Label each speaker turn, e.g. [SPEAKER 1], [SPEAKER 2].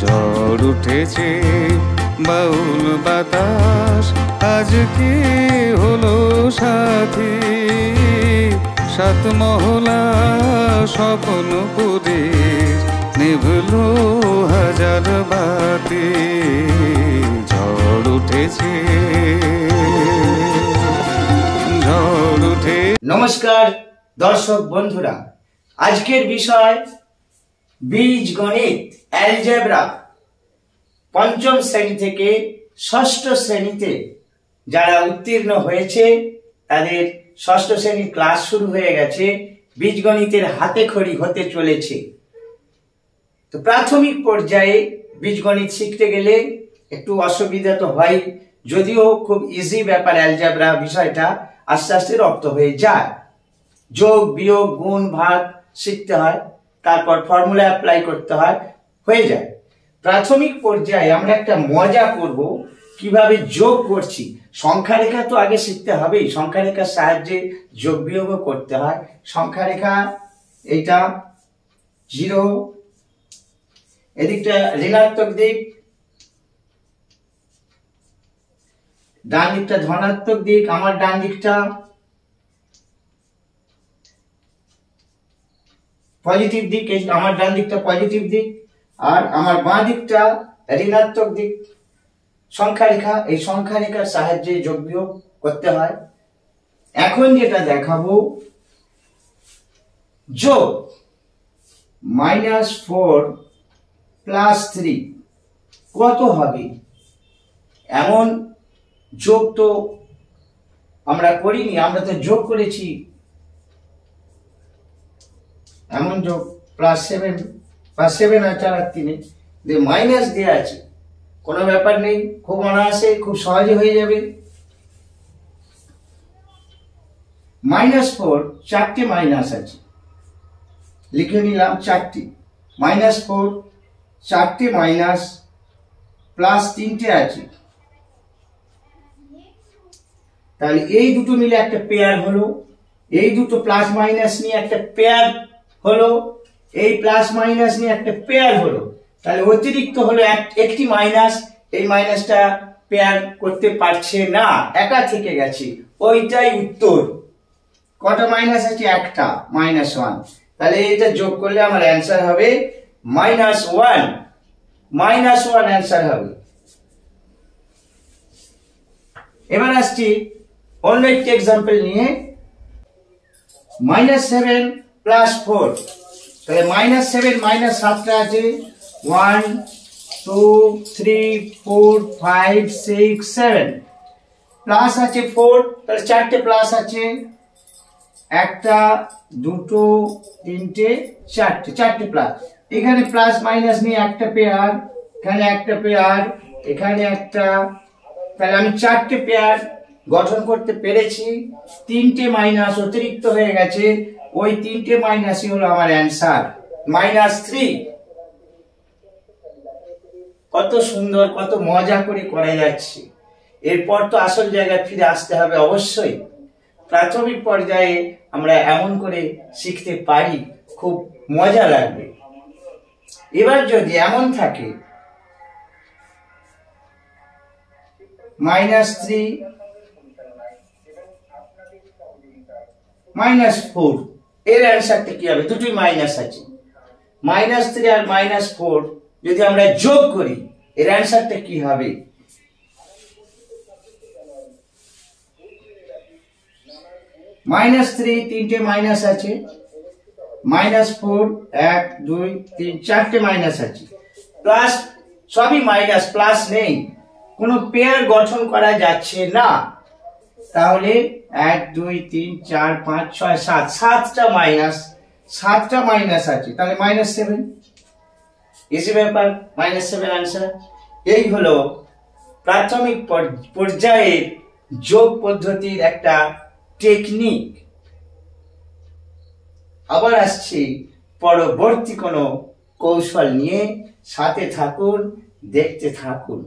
[SPEAKER 1] ঝড় উঠেছে বাউল বাতাস আজকে হলো সাথী, সাত মহলা স্বপ্নপুরে নিভলো হাজার বাতি। ঝড় উঠেছে, ঝড় উঠে।
[SPEAKER 2] নমস্কার দর্শক বন্ধুরা, আজকের বিষয় বীজগণিত অ্যালজেব্রা। পঞ্চম শ্রেণী থেকে ষষ্ঠ শ্রেণীতে যারা উত্তীর্ণ হয়েছে তাদের ষষ্ঠ শ্রেণীর ক্লাস শুরু হয়ে গেছে, বীজগণিতের হাতেখড়ি হতে চলেছে। তো প্রাথমিক পর্যায়ে বীজগণিত শিখতে গেলে একটু অসুবিধা তো হয়, যদিও খুব ইজি ব্যাপার অ্যালজেব্রা বিষয়টা, আস্তে আস্তে রপ্ত হয়ে যায়। যোগ বিয়োগ গুণ ভাগ শিখতে হয়, তারপর ফর্মুলা অ্যাপ্লাই করতে হয়, হয়ে যায়। প্রাথমিক পর্যায়ে আমরা একটা মজা করব, কিভাবে যোগ করছি। সংখ্যা রেখা তো আগে শিখতে হবেই, সংখ্যা রেখার সাহায্যে যোগ বিয়োগও করতে হয়। সংখ্যা রেখা এইটা 0, এদিকটা ঋণাত্মক দিক, ডান দিকটা ধনাত্মক দিক, আমার ডান দিকটা পজিটিভ দিক, আমার ডান দিকটা পজিটিভ দিক, আর আমার বাঁ দিকটা ঋণাত্মক দিক। সংখ্যা রেখা, এই সংখ্যা রেখার সাহায্যে যোগ বিয়োগ করতে হয়। এখন যেটা দেখাবো, যোগ -4 + 3 কত হবে, এমন যোগ তো আমরা করিনি, আমরা তো যোগ করেছি এমন যোগ +7 আছে আর 3 মাইনাস দেওয়া আছে, কোনো ব্যাপার নেই, খুব অনায়াসে খুব সহজে হয়ে যাবে। -4 চারটে মাইনাস আছে, লিখে নিলাম 4টি। -4 চারটে মাইনাস প্লাস 3টে আছে, তাহলে এই দুটো মিলে একটা পেয়ার হলো, এই দুটো প্লাস মাইনাস নিয়ে একটা পেয়ার হলো, এই প্লাস মাইনাস নিয়ে একটা পেয়ার হলো, তাহলে অতিরিক্ত হলো একটি মাইনাস, এই মাইনাসটা পেয়ার করতে পারছে না, একা থেকে গেছে, ওইটাই উত্তর। কটা মাইনাস আছে? একটা, -1। তাহলে এটা যোগ করলে আমার অ্যান্সার হবে -1, -1 অ্যান্সার হবে। এবার আসছি অন্য একটি এক্সাম্পল নিয়ে, -7 + 4, তাহলে -7 -7টা আছে, 1 2 3 4 5 6 7, প্লাস আছে 4, তাহলে চারটে প্লাস আছে, একটা দুটো তিনটে চারটে প্লাস, এখানে প্লাস মাইনাস নিয়ে একটা পেয়ার, এখানে একটা পেয়ার, এখানে একটা, তাহলে আমি চারটে পেয়ার গঠন করতে পেরেছি, 3টে মাইনাস অতিরিক্ত হয়ে গেছে, ওই 3টে মাইনাসই হলো আমার অ্যান্সার -3। কত সুন্দর, কত মজা করে করা যাচ্ছে। এরপর তো আসল জায়গায় ফিরে আসতে হবে অবশ্যই। প্রাথমিক পর্যায়ে আমরা এমন করে শিখতে পারি, খুব মজা লাগবে। এবার যদি এমন থাকে -3 -4, এর অ্যান্সারটা কি হবে? দুটোই মাইনাস আছে, -3 আর -4 যদি আমরা যোগ করি, এর অ্যান্সারটা কি হবে? -3 তিনটে মাইনাস আছে, -4 1 2 3 চারটে মাইনাস আছে, প্লাস সবই মাইনাস, প্লাস নেই, কোনো পেয়ার গঠন করা যাচ্ছে না, তাহলে 1 2 3 4 5 6 7, সাতটা মাইনাস আছে, তাহলে -7, ইজি ব্যাপার, -7 আনসার। এই হলো প্রাথমিক পর্যায়ের যোগ পদ্ধতির একটা টেকনিক। আবার আসছি পরবর্তী কোনো কৌশল নিয়ে, সাথে থাকুন, দেখতে থাকুন।